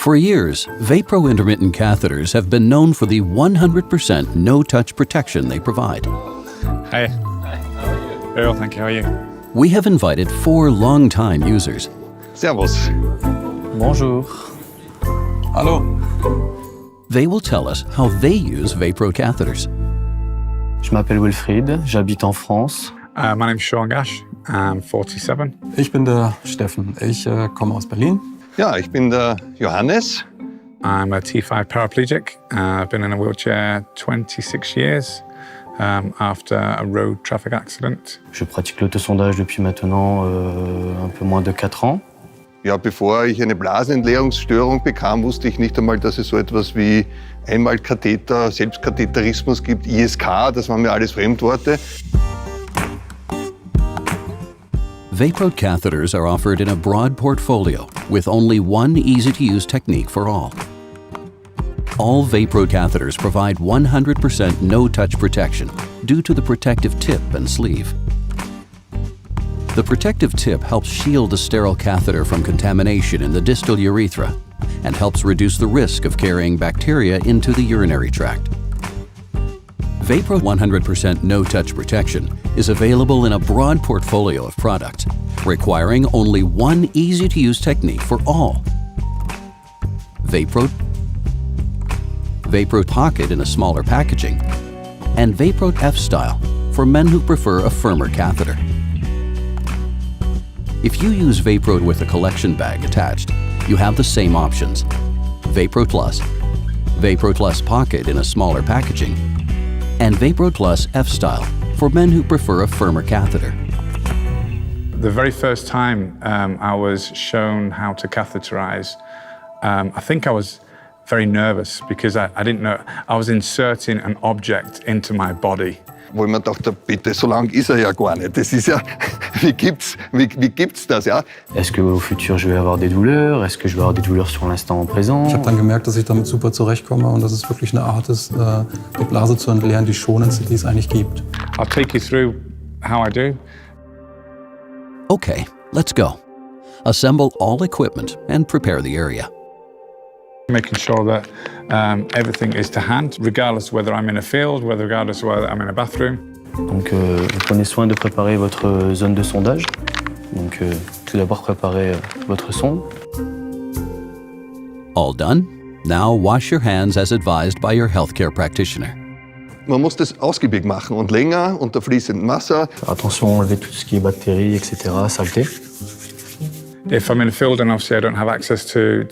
For years, VaPro intermittent catheters have been known for the 100% no-touch protection they provide. Hi. Very well, thank you. How are you? We have invited 4 long-time users. Servus. Bonjour. Hallo. They will tell us how they use VaPro catheters. Je m'appelle Wilfried, j'habite en France. My name's Sean Gash. I'm 47. Ich bin der Steffen. Ich komme aus Berlin. Ja, ich bin der Johannes. I'm a T5 paraplegic. I've been in a wheelchair 26 years after a road traffic accident. Je pratique l'autosondage depuis maintenant un peu moins de 4 ans. Ja, bevor ich eine Blasenentleerungsstörung bekam, wusste ich nicht einmal, dass es so etwas wie Einmalkatheter, Selbstkatheterismus gibt, ISK, das waren mir alles Fremdworte. VaPro catheters are offered in a broad portfolio with only one easy-to-use technique for all. All VaPro catheters provide 100% no-touch protection due to the protective tip and sleeve. The protective tip helps shield the sterile catheter from contamination in the distal urethra and helps reduce the risk of carrying bacteria into the urinary tract. VaPro 100% no-touch protection is available in a broad portfolio of products, requiring only one easy-to-use technique for all. VaPro Pocket in a smaller packaging, and VaPro F-Style for men who prefer a firmer catheter. If you use VaPro with a collection bag attached, you have the same options: VaPro Plus Pocket in a smaller packaging, and VaPro Plus F-Style for men who prefer a firmer catheter. The very first time I was shown how to catheterize, I think I was very nervous because I didn't know, I was inserting an object into my body. Wo ich mir dachte, bitte, so lang ist ja gar nicht. Das ist ja, wie gibt's das, ja? Est-ce qu'au futur je vais avoir des douleurs? Est-ce que je vais avoir des douleurs sur l'instant présent? Ich habe dann gemerkt, dass ich damit super zurechtkomme und dass es wirklich eine Art ist, die Blase zu entleeren, die schonendste, die es eigentlich gibt. I'll take you through how I do. Okay, let's go. Assemble all equipment and prepare the area. Making sure that everything is to hand, regardless whether I'm in a field, regardless whether I'm in a bathroom. Donc vous prenez soin de préparer votre zone de sondage. Donc tout d'abord préparez votre sonde. All done? Now wash your hands as advised by your healthcare practitioner. Man muss das ausgiebig machen und länger unter fließendem Wasser. Attention, enlever tout ce qui est bactéries, etc., saleté. If I'm in a field and obviously I don't have access to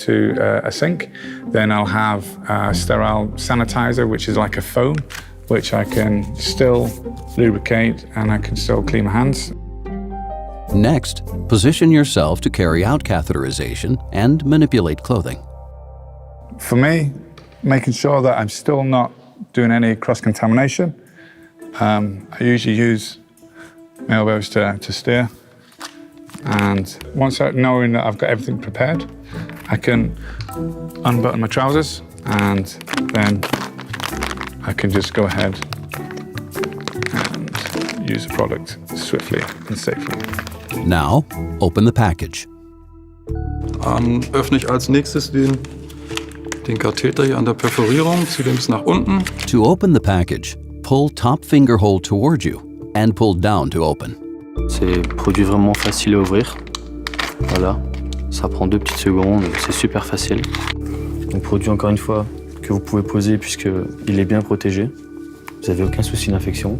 a sink, then I'll have a sterile sanitizer, which is like a foam, which I can still lubricate and I can still clean my hands. Next, position yourself to carry out catheterization and manipulate clothing. For me, making sure that I'm still not doing any cross-contamination, I usually use my elbows to steer. And once knowing that I've got everything prepared, I can unbutton my trousers and then I can just go ahead and use the product swiftly and safely. Now, open the package. Dann öffne ich als nächstes den Katheter hier an der Perforierung, ziehe den bis nach unten. To open the package, pull top finger hole toward you and pull down to open. C'est un produit vraiment facile à ouvrir. Voilà, ça prend 2 petites secondes, c'est super facile. Un produit, encore une fois, que vous pouvez poser puisqu'il est bien protégé. Vous n'avez aucun souci d'infection.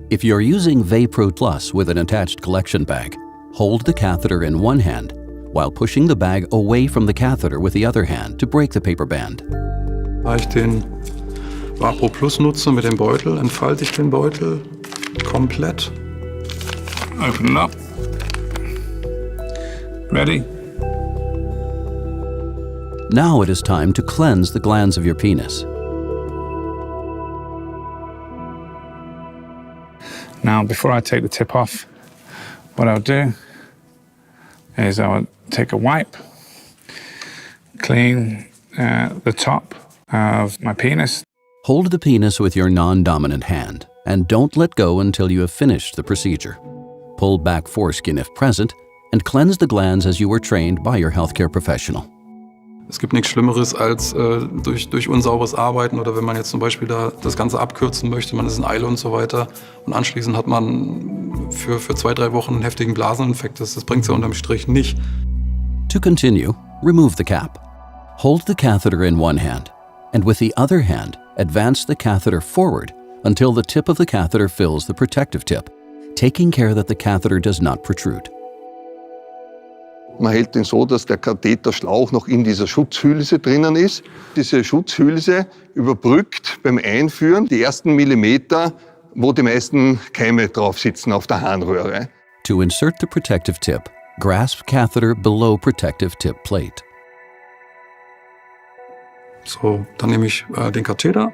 If you're using VaPro Plus with an attached collection bag, hold the catheter in one hand while pushing the bag away from the catheter with the other hand to break the paper band. Da ich den VaPro Plus nutze mit dem Beutel, entfalte ich den Beutel komplett. Open it up. Ready? Now it is time to cleanse the glands of your penis. Now, before I take the tip off, what I'll do is I'll take a wipe, clean the top of my penis. Hold the penis with your non-dominant hand and don't let go until you have finished the procedure. Pull back foreskin if present and cleanse the glands as you were trained by your healthcare professional. Es gibt nichts Schlimmeres als durch unsauberes Arbeiten oder wenn man jetzt zum Beispiel da das Ganze abkürzen möchte, man ist in Eile und so weiter und anschließend hat man für 2-3 Wochen einen heftigen Blaseninfekt. Das bringt es ja unterm Strich nicht. To continue, remove the cap. Hold the catheter in one hand, and with the other hand, advance the catheter forward until the tip of the catheter fills the protective tip, taking care that the catheter does not protrude. Man hält ihn so, dass der Katheterschlauch noch in dieser Schutzhülse drinnen ist. Diese Schutzhülse überbrückt beim Einführen die ersten Millimeter, wo die meisten Keime drauf sitzen auf der Harnröhre. To insert the protective tip, grasp catheter below protective tip plate. So, dann nehme ich den Katheter,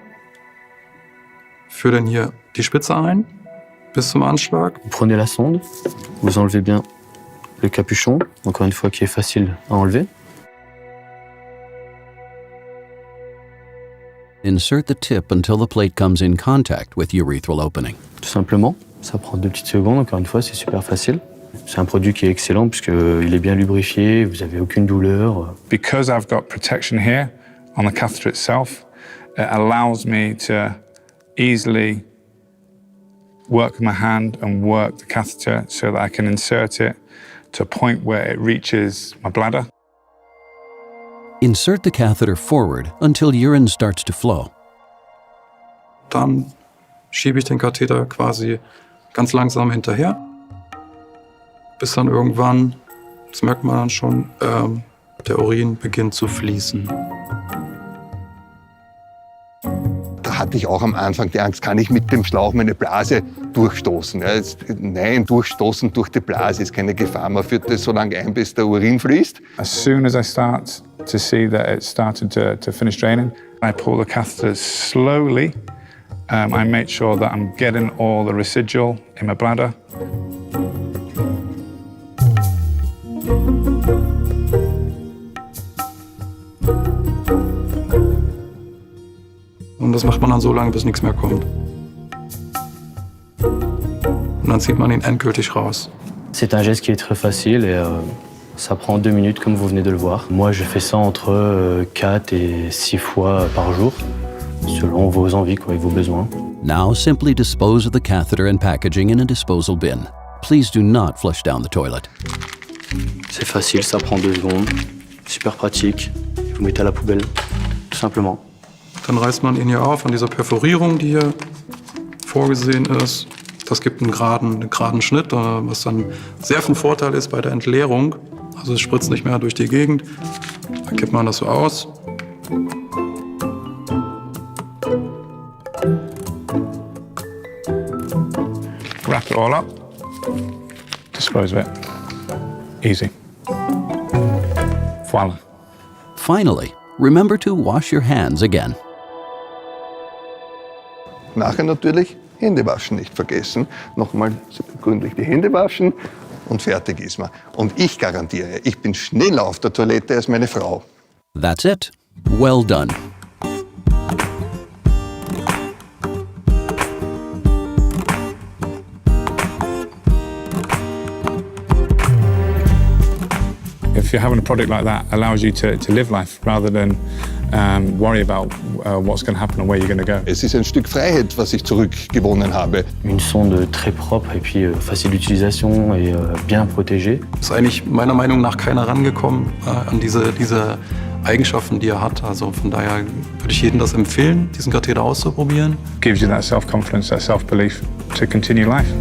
führe dann hier die Spitze ein bis zum Anschlag. Vous prenez la sonde, vous enlevez bien le capuchon, encore une fois qui est facile à enlever. Insert the tip until the plate comes in contact with urethral opening. Tout simplement, ça prend 2 petites secondes, encore une fois c'est super facile. C'est un produit qui est excellent puisqu'il est bien lubrifié, vous n'avez aucune douleur. Because I've got protection here on the catheter itself, it allows me to easily work my hand and work the catheter so that I can insert it to a point where it reaches my bladder. Insert the catheter forward until urine starts to flow. Dann schiebe ich den Katheter quasi ganz langsam hinterher, bis dann irgendwann, das merkt man dann schon, der Urin beginnt zu fließen. Da hatte ich auch am Anfang die Angst, kann ich mit dem Schlauch meine Blase durchstoßen? Ja, nein, durchstoßen durch die Blase ist keine Gefahr. Man führt das so lange ein, bis der Urin fließt. As soon as I start to see that it's started to finish draining, I pull the catheter slowly. I make sure that I'm getting all the residual in my bladder. Und das macht man dann so lange, bis nichts mehr kommt. Und dann zieht man ihn endgültig raus. C'est un geste qui est très facile et ça prend 2 minutes comme vous venez de le voir. Moi je fais ça entre 4 et 6 fois par jour, selon vos envies et vos besoins. Now simply dispose of the catheter and packaging in a disposal bin. Please do not flush down the toilet. C'est facile, ça prend 2 secondes. Super pratique. Vous mettez à la poubelle, tout simplement. Dann reißt man ihn hier auf an dieser Perforierung, die hier vorgesehen ist. Das gibt einen geraden Schnitt, was dann sehr von Vorteil ist bei der Entleerung. Also es spritzt nicht mehr durch die Gegend. Dann kippt man das so aus. Wrap it all up, dispose of it. Easy. Voila. Finally, remember to wash your hands again. Nachher natürlich Hände waschen nicht vergessen. Nochmal gründlich die Hände waschen und fertig ist man. Und ich garantiere, ich bin schneller auf der Toilette als meine Frau. That's it. Well done. If you're having a product like that, it allows you to live life rather than worry about what's going to happen and where you're going to go. Es ist ein Stück Freiheit, was ich zurückgewonnen habe. Une sonde très propre et puis facile d'utilisation et bien protégée. Ist eigentlich meiner Meinung nach keiner rangekommen an diese Eigenschaften, die er hat. Also von daher würde ich jedem das empfehlen, diesen Katheter auszuprobieren. Gives you that self-confidence, that self-belief to continue life.